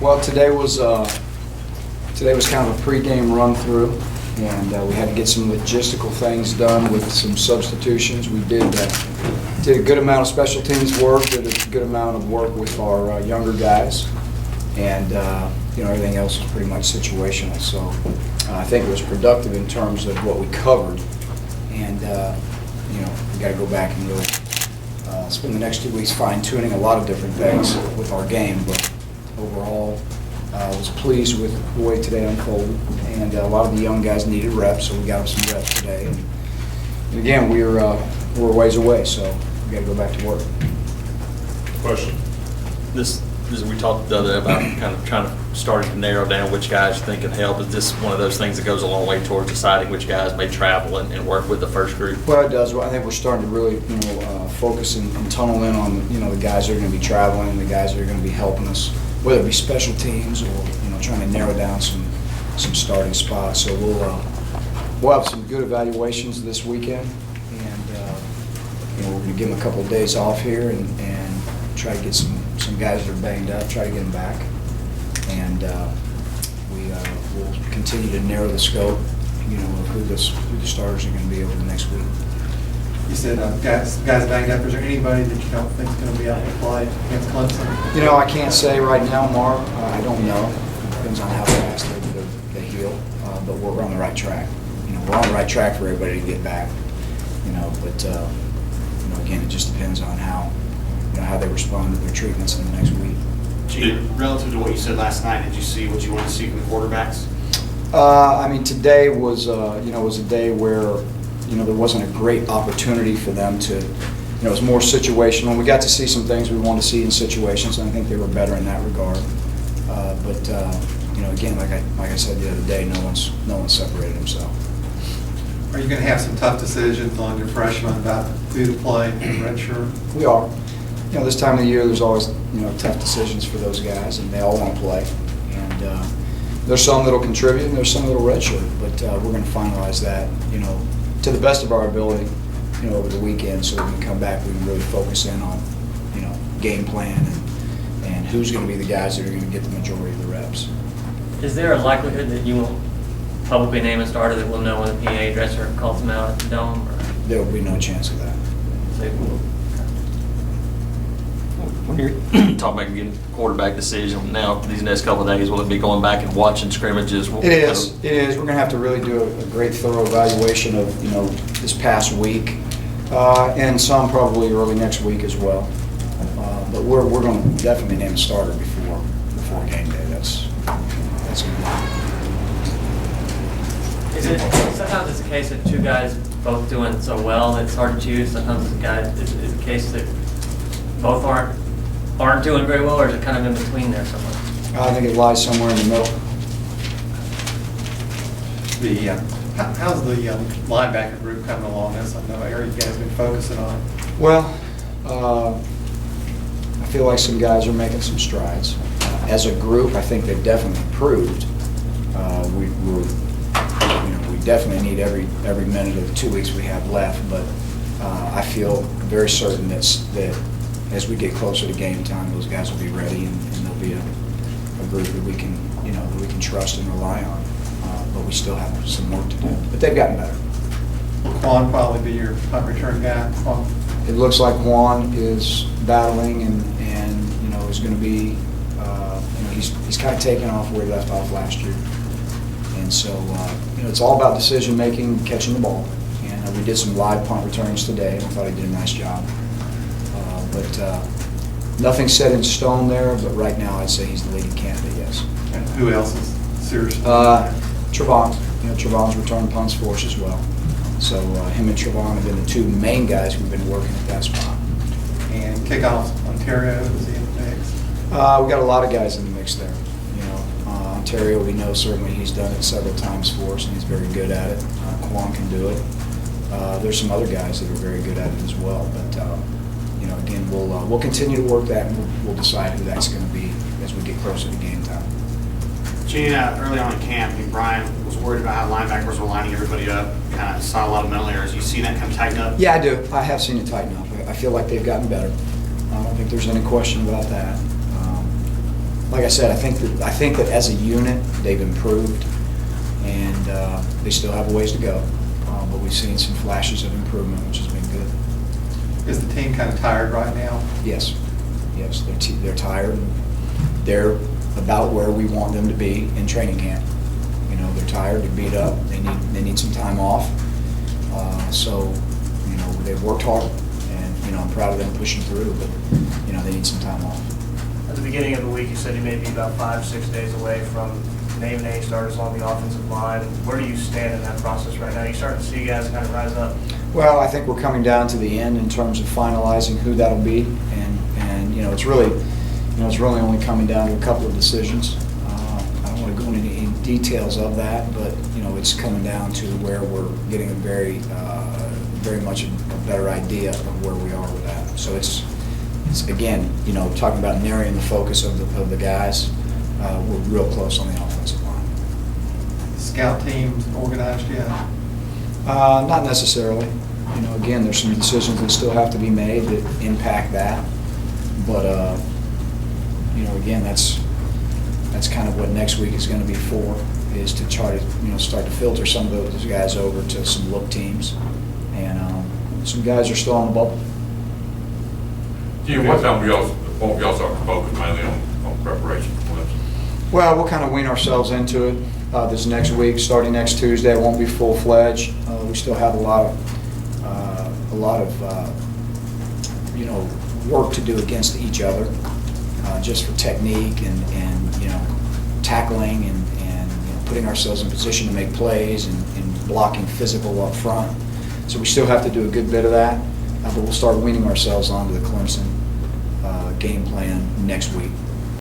Well, today was kind of a pregame run through, and we had to get some logistical things done with some substitutions. We did a good amount of special teams work, did a good amount of work with our younger guys, and everything else was pretty much situational. So I think it was productive in terms of what we covered, and we got to go back and really spend the next 2 weeks fine-tuning a lot of different things with our game, but overall, I was pleased with the way today unfolded, and a lot of the young guys needed reps, so we got them some reps today. And again, we're a ways away, so we got to go back to work. Question. This we talked the other day about kind of trying to start to narrow down which guys you think can help. Is this one of those things that goes a long way towards deciding which guys may travel and work with the first group? Well, it does. Well, I think we're starting to really, focus and tunnel in on, the guys that are going to be traveling, the guys that are going to be helping us, whether it be special teams or, trying to narrow down some starting spots. So we'll have some good evaluations this weekend, and we're going to give them a couple of days off here and try to get some guys that are banged up, try to get them back, and we'll continue to narrow the scope, of who the starters are going to be over the next week. You said guys banged up. Is there anybody that you don't think is going to be out to play against Clemson? I can't say right now, Mark. I don't know. It depends on how fast they heal, but we're on the right track. We're on the right track for everybody to get back. But again, it just depends on how they respond to their treatments in the next week. Gene, relative to what you said last night, did you see what you wanted to see from the quarterbacks? Today was a day where there wasn't a great opportunity for them to. It was more situational. We got to see some things we wanted to see in situations, and I think they were better in that regard. But again, like I said the other day, no one's separated himself. Are you going to have some tough decisions on your freshmen about who to play in redshirt? We are. This time of the year, there's always tough decisions for those guys, and they all want to play. And there's some that'll contribute, and there's some that'll redshirt. But we're going to finalize that, to the best of our ability, over the weekend, so we can come back. We can really focus in on, game plan and who's going to be the guys that are going to get the majority of the reps. Is there a likelihood that you will publicly name a starter that we'll know when the PA dresser calls him out at the Dome? Or? There will be no chance of that. When you're talking about getting quarterback decision now, these next couple of days, will it be going back and watching scrimmages? It is. We're going to have to really do a great thorough evaluation of this past week, and some probably early next week as well. But we're going to definitely name a starter before game day. That's going to be. Sometimes it's a case of two guys both doing so well that it's hard to choose. Sometimes it's a case that both aren't doing very well, or is it kind of in between there somewhere? I think it lies somewhere in the middle. How's the linebacker group coming along? That's I know area you guys have been focusing on. Well, I feel like some guys are making some strides. As a group, I think they've definitely improved. We definitely need every minute of the 2 weeks we have left, but I feel very certain that as we get closer to game time, those guys will be ready, and there'll be a group that we can trust and rely on. But we still have some work to do. But they've gotten better. Will Quan probably be your punt return guy? Quan? It looks like Juan is battling and is going to be. He's kind of taking off where he left off last year. And so it's all about decision making, catching the ball. And we did some live punt returns today. I thought he did a nice job. But nothing set in stone there, but right now I'd say he's the leading candidate, yes. And who else is seriously? Trevon. Trevon's returned punts for us as well. So him and Trevon have been the two main guys we've been working at that spot. And kickoffs, Ontario, is he in the mix? We got a lot of guys in the mix there. Ontario, we know certainly he's done it several times for us, and he's very good at it. Quan can do it. There's some other guys that are very good at it as well. But again, we'll continue to work that, and we'll decide who that's going to be as we get closer to game time. Gene, early on in camp, Brian was worried about how linebackers were lining everybody up. Kind of saw a lot of mental errors. You see that kind of tighten up? Yeah, I do. I have seen it tighten up. I feel like they've gotten better. I don't think there's any question about that. like I said, I think that as a unit, they've improved, and they still have a ways to go. But we've seen some flashes of improvement, which has been good. Is the team kind of tired right now? Yes, yes, they're tired. And they're about where we want them to be in training camp. You know, they're tired, they're beat up, they need some time off. So, you know, they've worked hard, and, you know, I'm proud of them pushing through, but, you know, they need some time off. At the beginning of the week, you said you may be about 5-6 days away from naming any starters on the offensive line. Where do you stand in that process right now? You starting to see guys kind of rise up? Well, I think we're coming down to the end in terms of finalizing who that'll be, and you know, it's really only coming down to a couple of decisions. I don't want to go into any details of that, but, you know, it's coming down to where we're getting a very much a better idea of where we are with that. So it's again, you know, talking about narrowing the focus of the guys. We're real close on the offensive line. Scout team organized yet? Not necessarily. You know, again, there's some decisions that still have to be made that impact that. But, you know, again, that's kind of what next week is going to be for, is to try to, you know, start to filter some of those guys over to some look teams. And some guys are still on the bubble. Jim, what time won't y'all start to focus mainly on preparation for Clemson? Well, we'll kind of wean ourselves into it this next week. Starting next Tuesday, it won't be full-fledged. We still have a lot of you know, work to do against each other, just for technique and you know, tackling and you know, putting ourselves in position to make plays and blocking physical up front. So we still have to do a good bit of that, but we'll start weaning ourselves onto the Clemson game plan next week.